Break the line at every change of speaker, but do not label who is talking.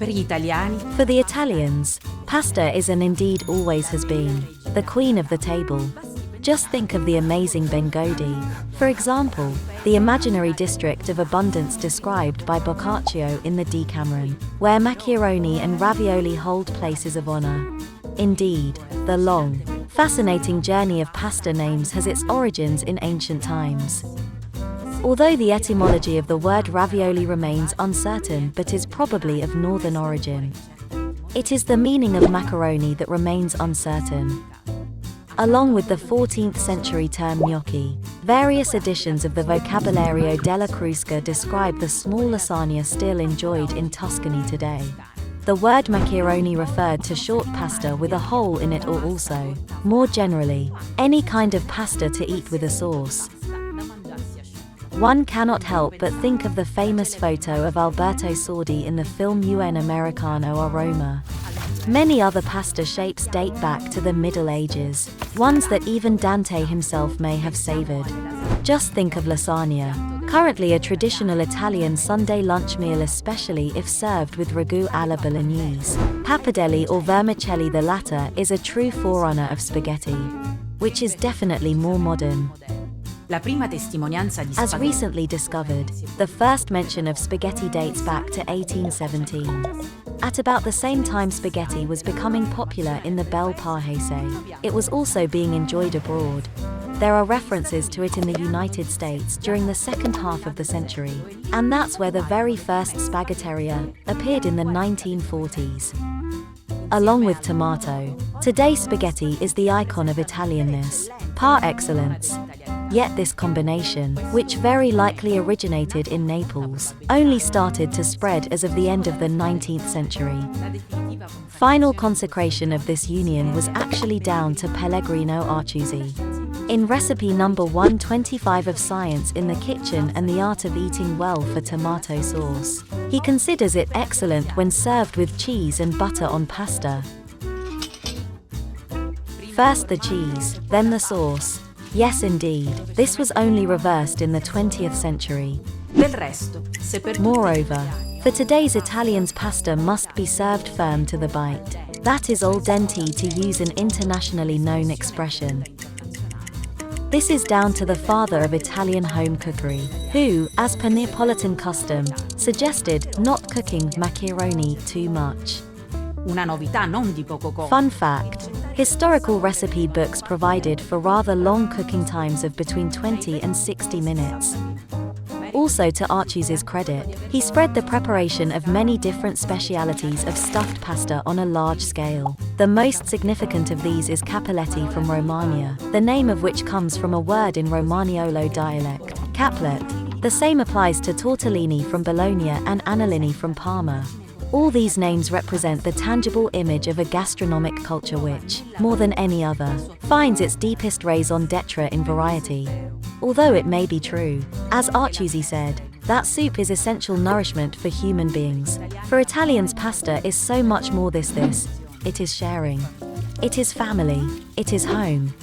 Per gli italiani,
For the Italians, pasta is and indeed always has been the queen of the table. Just think of the amazing Bengodi, for example, the imaginary district of abundance described by Boccaccio in the Decameron, where macaroni and ravioli hold places of honor. Indeed, the long, fascinating journey of pasta names has its origins in ancient times. Although the etymology of the word ravioli remains uncertain but is probably of northern origin, it is the meaning of macaroni that remains uncertain. Along with the 14th century term gnocchi, various editions of the Vocabolario della Crusca describe the small lasagna still enjoyed in Tuscany today. The word macaroni referred to short pasta with a hole in it, or also, more generally, any kind of pasta to eat with a sauce. One cannot help but think of the famous photo of Alberto Sordi in the film Un Americano a Roma. Many other pasta shapes date back to the Middle Ages, ones that even Dante himself may have savored. Just think of lasagna, currently a traditional Italian Sunday lunch meal, especially if served with ragu alla bolognese. Pappardelle or vermicelli, the latter is a true forerunner of spaghetti, which is definitely more modern.
la prima testimonianza di
As
spaghetti.
recently discovered, the first mention of spaghetti dates back to 1817. At about the same time spaghetti was becoming popular in the Bel Paese, it was also being enjoyed abroad. There are references to it in the United States during the second half of the century, and that's where the very first spaghetteria appeared in the 1940s. Along with tomato, today spaghetti is the icon of Italianness, par excellence. Yet this combination, which very likely originated in Naples, only started to spread as of the end of the 19th century. Final consecration of this union was actually down to Pellegrino Artusi. In recipe number 125 of Science in the Kitchen and the Art of Eating Well for Tomato Sauce, he considers it excellent when served with cheese and butter on pasta. First the cheese, then the sauce. Yes, indeed, this was only reversed in the 20th century. Moreover, for today's Italians, pasta must be served firm to the bite. That is al dente, to use an internationally known expression. This is down to the father of Italian home cookery, who, as per Neapolitan custom, suggested not cooking macaroni too much.
Una novità non di poco conto.
Fun fact: historical recipe books provided for rather long cooking times of between 20 and 60 minutes. Also, to Artusi's credit, he spread the preparation of many different specialities of stuffed pasta on a large scale. The most significant of these is capelletti from Romagna, the name of which comes from a word in Romagnolo dialect, caplet. The same applies to tortellini from Bologna and annolini from Parma. All these names represent the tangible image of a gastronomic culture which, more than any other, finds its deepest raison d'etre in variety. Although it may be true, as Artusi said, that soup is essential nourishment for human beings. For Italians, pasta is so much more this. It is sharing. It is family. It is home.